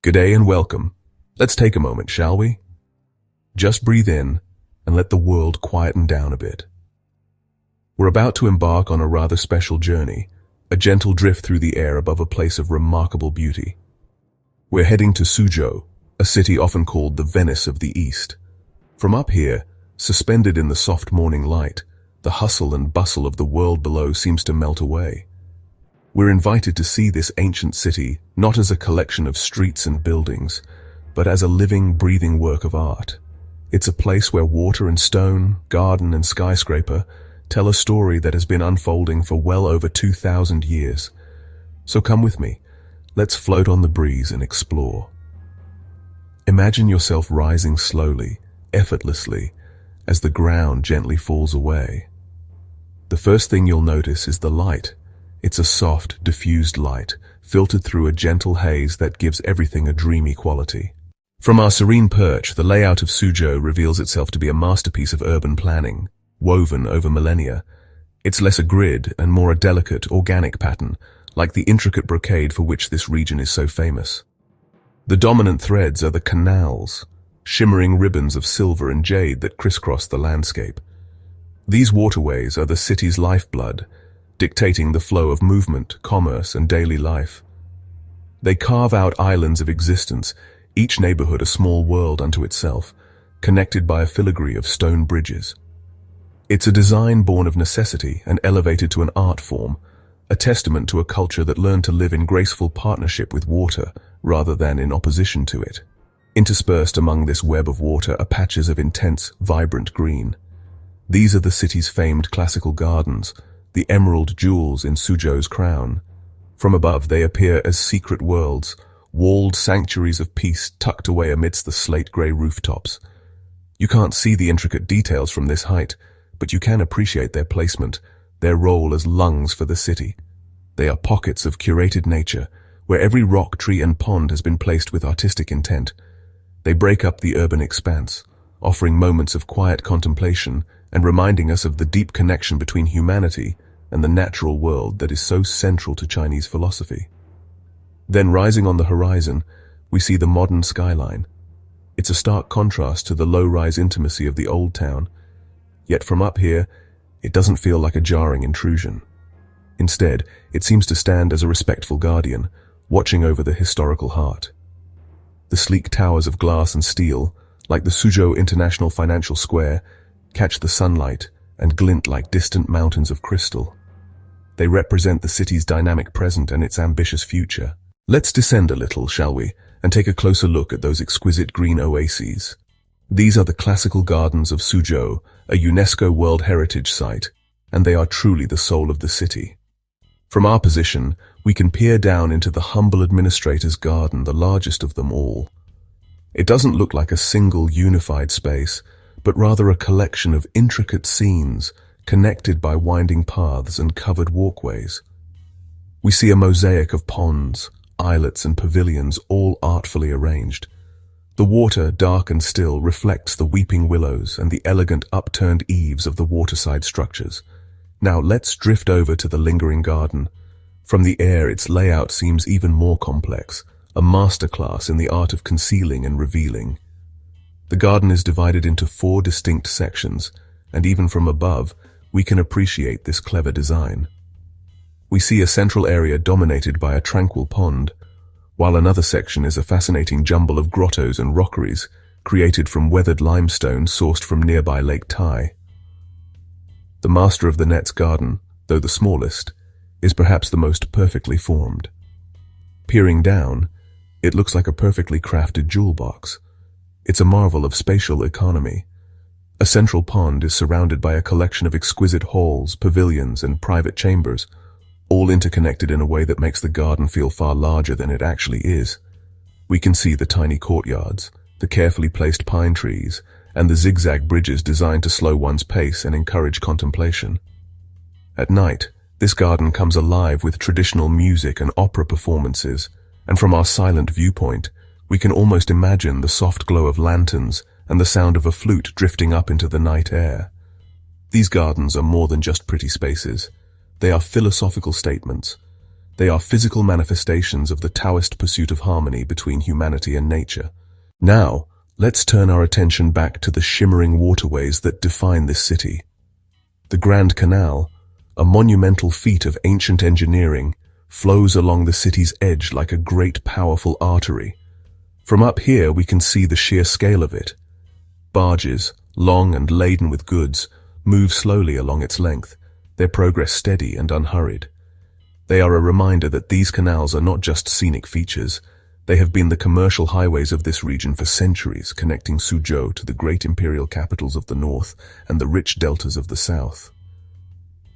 Good day and welcome. Let's take a moment, shall we? Just breathe in and let the world quieten down a bit. We're about to embark on a rather special journey, a gentle drift through the air above a place of remarkable beauty. We're heading to Suzhou, a city often called the Venice of the East. From up here, suspended in the soft morning light, the hustle and bustle of the world below seems to melt away. We're invited to see this ancient city not as a collection of streets and buildings, but as a living, breathing work of art. It's a place where water and stone, garden and skyscraper tell a story that has been unfolding for well over 2,000 years. So come with me, let's float on the breeze and explore. Imagine yourself rising slowly, effortlessly, as the ground gently falls away. The first thing you'll notice is the light. It's a soft, diffused light, filtered through a gentle haze that gives everything a dreamy quality. From our serene perch, the layout of Suzhou reveals itself to be a masterpiece of urban planning, woven over millennia. It's less a grid and more a delicate, organic pattern, like the intricate brocade for which this region is so famous. The dominant threads are the canals, shimmering ribbons of silver and jade that crisscross the landscape. These waterways are the city's lifeblood, dictating the flow of movement, commerce, and daily life. They carve out islands of existence, each neighborhood a small world unto itself, connected by a filigree of stone bridges. It's a design born of necessity and elevated to an art form, a testament to a culture that learned to live in graceful partnership with water rather than in opposition to it. Interspersed among this web of water are patches of intense, vibrant green. These are the city's famed classical gardens, the emerald jewels in Suzhou's crown. From above they appear as secret worlds, walled sanctuaries of peace tucked away amidst the slate-grey rooftops. You can't see the intricate details from this height, but you can appreciate their placement, their role as lungs for the city. They are pockets of curated nature, where every rock, tree and pond has been placed with artistic intent. They break up the urban expanse, offering moments of quiet contemplation and reminding us of the deep connection between humanity and the natural world that is so central to Chinese philosophy. Then rising on the horizon, we see the modern skyline. It's a stark contrast to the low-rise intimacy of the old town, yet from up here, it doesn't feel like a jarring intrusion. Instead, it seems to stand as a respectful guardian, watching over the historical heart. The sleek towers of glass and steel, like the Suzhou International Financial Square, catch the sunlight and glint like distant mountains of crystal. They represent the city's dynamic present and its ambitious future. Let's descend a little, shall we, and take a closer look at those exquisite green oases. These are the classical gardens of Suzhou, a UNESCO World Heritage Site, and they are truly the soul of the city. From our position, we can peer down into the humble administrator's garden, the largest of them all. It doesn't look like a single unified space, but rather a collection of intricate scenes connected by winding paths and covered walkways. We see a mosaic of ponds, islets and pavilions all artfully arranged. The water, dark and still, reflects the weeping willows and the elegant upturned eaves of the waterside structures. Now let's drift over to the lingering garden. From the air, its layout seems even more complex, a masterclass in the art of concealing and revealing. The garden is divided into 4 distinct sections, and even from above, we can appreciate this clever design. We see a central area dominated by a tranquil pond, while another section is a fascinating jumble of grottos and rockeries created from weathered limestone sourced from nearby Lake Tai. The master of the net's garden, though the smallest, is perhaps the most perfectly formed. Peering down, it looks like a perfectly crafted jewel box. It's a marvel of spatial economy. A central pond is surrounded by a collection of exquisite halls, pavilions, and private chambers, all interconnected in a way that makes the garden feel far larger than it actually is. We can see the tiny courtyards, the carefully placed pine trees, and the zigzag bridges designed to slow one's pace and encourage contemplation. At night, this garden comes alive with traditional music and opera performances, and from our silent viewpoint, we can almost imagine the soft glow of lanterns and the sound of a flute drifting up into the night air. These gardens are more than just pretty spaces. They are philosophical statements. They are physical manifestations of the Taoist pursuit of harmony between humanity and nature. Now, let's turn our attention back to the shimmering waterways that define this city. The Grand Canal, a monumental feat of ancient engineering, flows along the city's edge like a great powerful artery. From up here we can see the sheer scale of it. Barges, long and laden with goods, move slowly along its length, their progress steady and unhurried. They are a reminder that these canals are not just scenic features. They have been the commercial highways of this region for centuries, connecting Suzhou to the great imperial capitals of the north and the rich deltas of the south.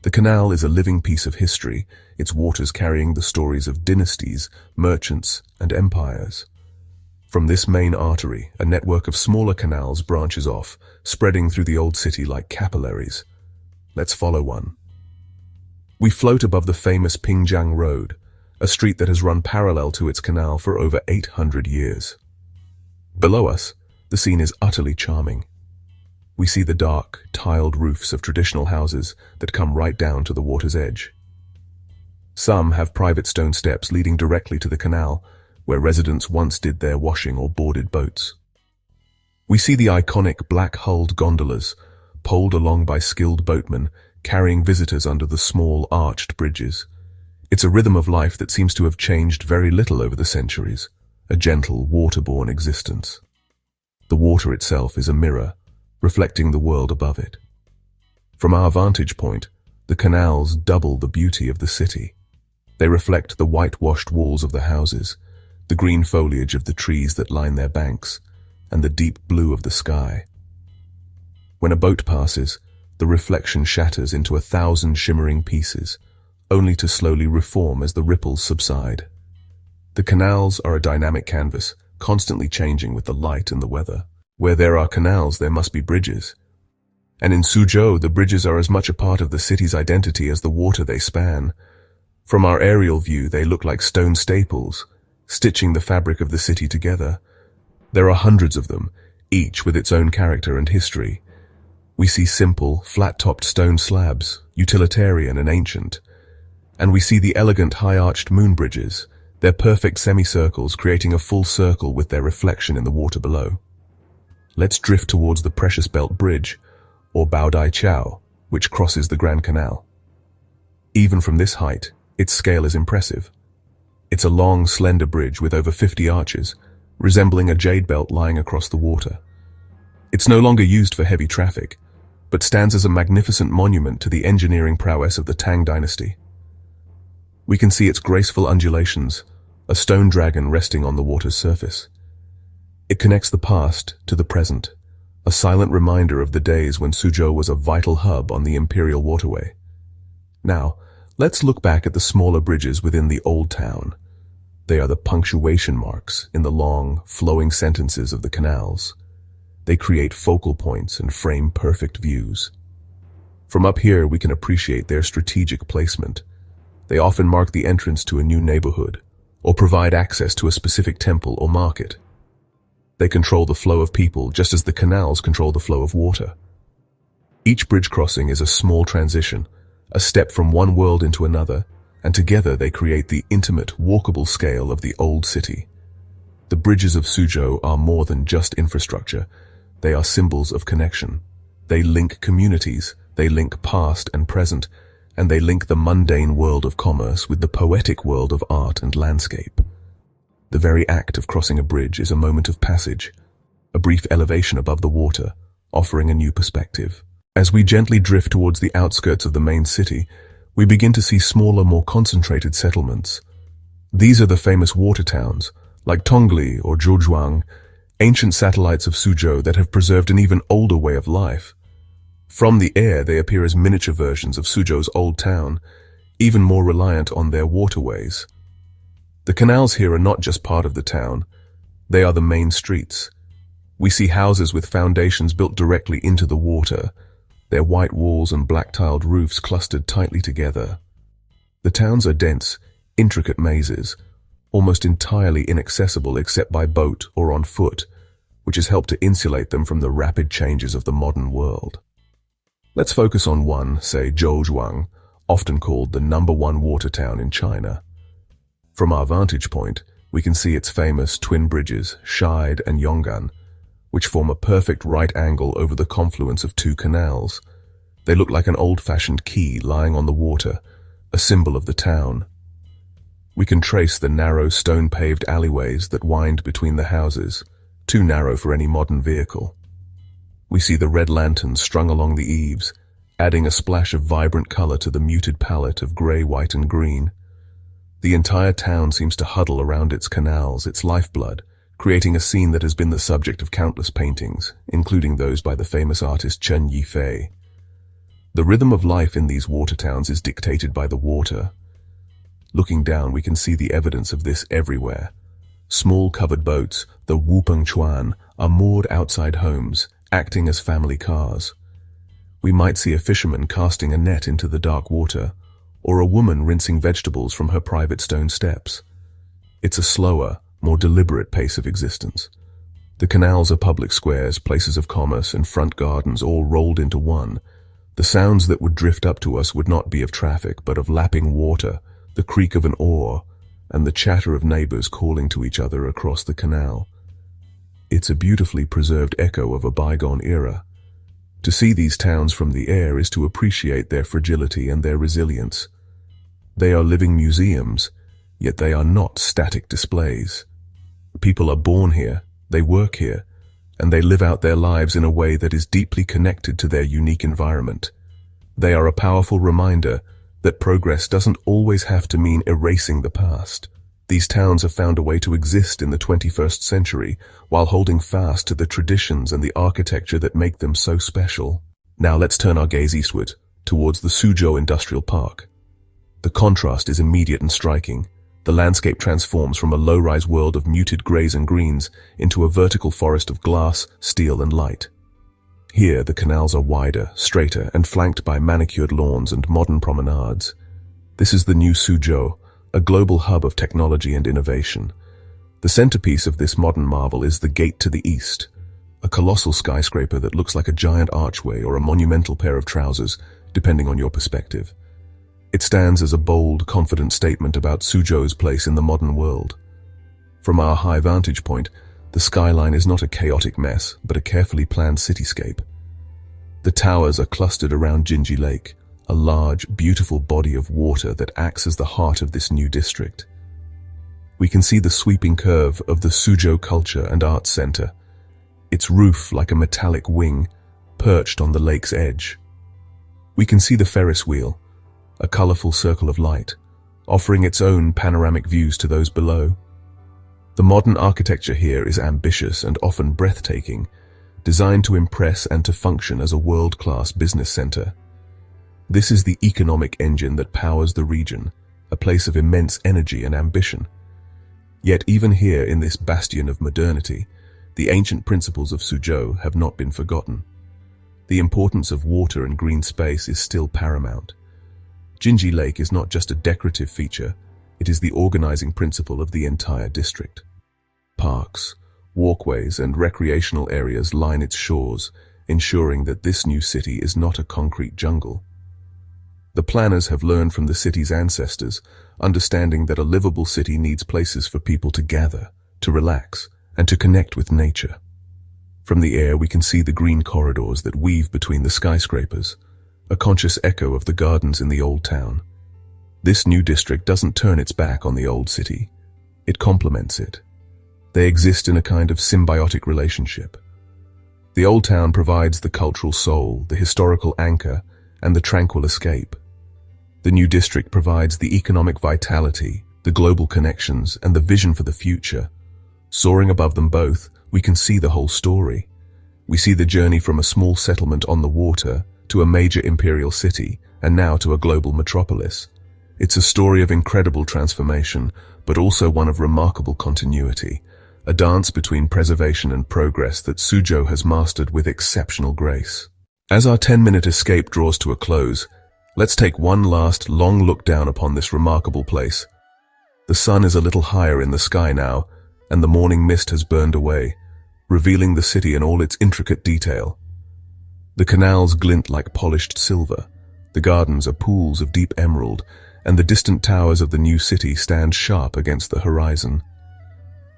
The canal is a living piece of history, its waters carrying the stories of dynasties, merchants, and empires. From this main artery, a network of smaller canals branches off, spreading through the old city like capillaries. Let's follow one. We float above the famous Pingjiang Road, a street that has run parallel to its canal for over 800 years. Below us, the scene is utterly charming. We see the dark, tiled roofs of traditional houses that come right down to the water's edge. Some have private stone steps leading directly to the canal, where residents once did their washing or boarded boats. We see the iconic black-hulled gondolas, poled along by skilled boatmen, carrying visitors under the small, arched bridges. It's a rhythm of life that seems to have changed very little over the centuries, a gentle, waterborne existence. The water itself is a mirror, reflecting the world above it. From our vantage point, the canals double the beauty of the city. They reflect the whitewashed walls of the houses, the green foliage of the trees that line their banks, and the deep blue of the sky. When a boat passes, the reflection shatters into 1,000 shimmering pieces, only to slowly reform as the ripples subside. The canals are a dynamic canvas, constantly changing with the light and the weather. Where there are canals, there must be bridges. And in Suzhou, the bridges are as much a part of the city's identity as the water they span. From our aerial view, they look like stone staples, stitching the fabric of the city together. There are hundreds of them, each with its own character and history. We see simple, flat-topped stone slabs, utilitarian and ancient. And we see the elegant high-arched moon bridges, their perfect semicircles creating a full circle with their reflection in the water below. Let's drift towards the Precious Belt Bridge, or Baodai Chao, which crosses the Grand Canal. Even from this height, its scale is impressive. It's a long, slender bridge with over 50 arches, resembling a jade belt lying across the water. It's no longer used for heavy traffic, but stands as a magnificent monument to the engineering prowess of the Tang dynasty. We can see its graceful undulations, a stone dragon resting on the water's surface. It connects the past to the present, a silent reminder of the days when Suzhou was a vital hub on the imperial waterway. Now, let's look back at the smaller bridges within the old town. They are the punctuation marks in the long, flowing sentences of the canals. They create focal points and frame perfect views. From up here, we can appreciate their strategic placement. They often mark the entrance to a new neighborhood, or provide access to a specific temple or market. They control the flow of people just as the canals control the flow of water. Each bridge crossing is a small transition, a step from one world into another, and together they create the intimate, walkable scale of the old city. The bridges of Suzhou are more than just infrastructure. They are symbols of connection. They link communities, they link past and present, and they link the mundane world of commerce with the poetic world of art and landscape. The very act of crossing a bridge is a moment of passage, a brief elevation above the water, offering a new perspective. As we gently drift towards the outskirts of the main city, we begin to see smaller, more concentrated settlements. These are the famous water towns, like Tongli or Zhuozhuang, ancient satellites of Suzhou that have preserved an even older way of life. From the air, they appear as miniature versions of Suzhou's old town, even more reliant on their waterways. The canals here are not just part of the town, they are the main streets. We see houses with foundations built directly into the water, their white walls and black-tiled roofs clustered tightly together. The towns are dense, intricate mazes, almost entirely inaccessible except by boat or on foot, which has helped to insulate them from the rapid changes of the modern world. Let's focus on one, say Zhuozhuang, often called the #1 water town in China. From our vantage point, we can see its famous twin bridges, Shide and Yongan, which form a perfect right angle over the confluence of two canals. They look like an old-fashioned quay lying on the water, a symbol of the town. We can trace the narrow stone-paved alleyways that wind between the houses, too narrow for any modern vehicle. We see the red lanterns strung along the eaves, adding a splash of vibrant color to the muted palette of gray, white, and green. The entire town seems to huddle around its canals, its lifeblood, creating a scene that has been the subject of countless paintings, including those by the famous artist Chen Yifei. The rhythm of life in these water towns is dictated by the water. Looking down, we can see the evidence of this everywhere. Small covered boats, the Wupeng Chuan, are moored outside homes, acting as family cars. We might see a fisherman casting a net into the dark water, or a woman rinsing vegetables from her private stone steps. It's a slower, more deliberate pace of existence. The canals are public squares, places of commerce, and front gardens all rolled into one. The sounds that would drift up to us would not be of traffic, but of lapping water, the creak of an oar, and the chatter of neighbors calling to each other across the canal. It's a beautifully preserved echo of a bygone era. To see these towns from the air is to appreciate their fragility and their resilience. They are living museums, yet they are not static displays. People are born here, they work here, and they live out their lives in a way that is deeply connected to their unique environment. They are a powerful reminder that progress doesn't always have to mean erasing the past. These towns have found a way to exist in the 21st century while holding fast to the traditions and the architecture that make them so special. Now let's turn our gaze eastward, towards the Suzhou Industrial Park. The contrast is immediate and striking. The landscape transforms from a low-rise world of muted grays and greens into a vertical forest of glass, steel, and light. Here, the canals are wider, straighter, and flanked by manicured lawns and modern promenades. This is the new Suzhou, a global hub of technology and innovation. The centerpiece of this modern marvel is the Gate to the East, a colossal skyscraper that looks like a giant archway or a monumental pair of trousers, depending on your perspective. It stands as a bold, confident statement about Suzhou's place in the modern world. From our high vantage point, the skyline is not a chaotic mess, but a carefully planned cityscape. The towers are clustered around Jinji Lake, a large, beautiful body of water that acts as the heart of this new district. We can see the sweeping curve of the Suzhou Culture and Arts Center, its roof like a metallic wing, perched on the lake's edge. We can see the Ferris wheel, a colorful circle of light, offering its own panoramic views to those below. The modern architecture here is ambitious and often breathtaking, designed to impress and to function as a world-class business center. This is the economic engine that powers the region, a place of immense energy and ambition. Yet even here in this bastion of modernity, the ancient principles of Suzhou have not been forgotten. The importance of water and green space is still paramount. Jinji Lake is not just a decorative feature, it is the organizing principle of the entire district. Parks, walkways, and recreational areas line its shores, ensuring that this new city is not a concrete jungle. The planners have learned from the city's ancestors, understanding that a livable city needs places for people to gather, to relax, and to connect with nature. From the air, we can see the green corridors that weave between the skyscrapers, a conscious echo of the gardens in the old town. This new district doesn't turn its back on the old city. It complements it. They exist in a kind of symbiotic relationship. The old town provides the cultural soul, the historical anchor, and the tranquil escape. The new district provides the economic vitality, the global connections, and the vision for the future. Soaring above them both, we can see the whole story. We see the journey from a small settlement on the water to a major imperial city, and now to a global metropolis. It's a story of incredible transformation, but also one of remarkable continuity, a dance between preservation and progress that Suzhou has mastered with exceptional grace. As our 10-minute escape draws to a close, let's take one last long look down upon this remarkable place. The sun is a little higher in the sky now, and the morning mist has burned away, revealing the city in all its intricate detail. The canals glint like polished silver, the gardens are pools of deep emerald, and the distant towers of the new city stand sharp against the horizon.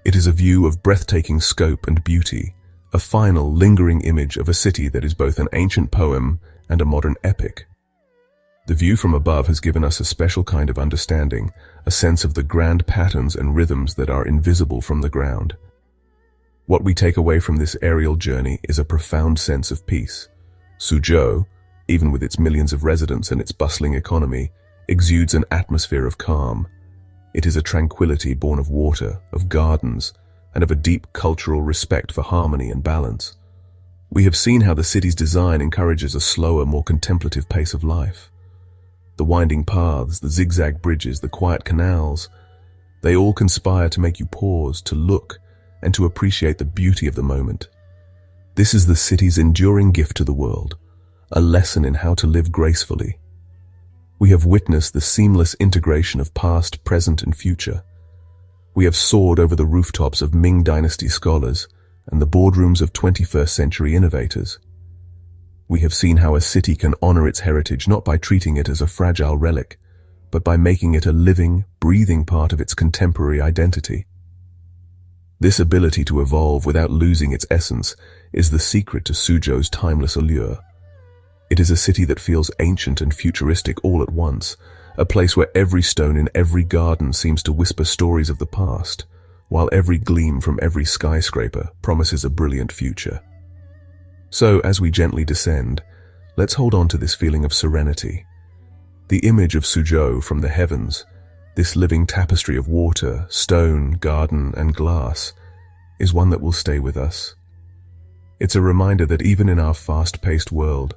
It is a view of breathtaking scope and beauty, a final, lingering image of a city that is both an ancient poem and a modern epic. The view from above has given us a special kind of understanding, a sense of the grand patterns and rhythms that are invisible from the ground. What we take away from this aerial journey is a profound sense of peace. Suzhou, even with its millions of residents and its bustling economy, exudes an atmosphere of calm. It is a tranquility born of water, of gardens, and of a deep cultural respect for harmony and balance. We have seen how the city's design encourages a slower, more contemplative pace of life. The winding paths, the zigzag bridges, the quiet canals, they all conspire to make you pause, to look, and to appreciate the beauty of the moment. This is the city's enduring gift to the world, a lesson in how to live gracefully. We have witnessed the seamless integration of past, present, and future. We have soared over the rooftops of Ming Dynasty scholars and the boardrooms of 21st century innovators. We have seen how a city can honor its heritage not by treating it as a fragile relic, but by making it a living, breathing part of its contemporary identity. This ability to evolve without losing its essence is the secret to Suzhou's timeless allure. It is a city that feels ancient and futuristic all at once, a place where every stone in every garden seems to whisper stories of the past, while every gleam from every skyscraper promises a brilliant future. So, as we gently descend, let's hold on to this feeling of serenity. The image of Suzhou from the heavens, this living tapestry of water, stone, garden, and glass, is one that will stay with us. It's a reminder that even in our fast-paced world,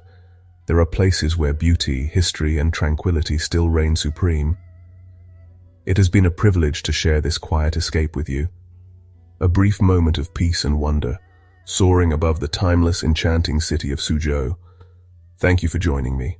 there are places where beauty, history, and tranquility still reign supreme. It has been a privilege to share this quiet escape with you. A brief moment of peace and wonder, soaring above the timeless, enchanting city of Suzhou. Thank you for joining me.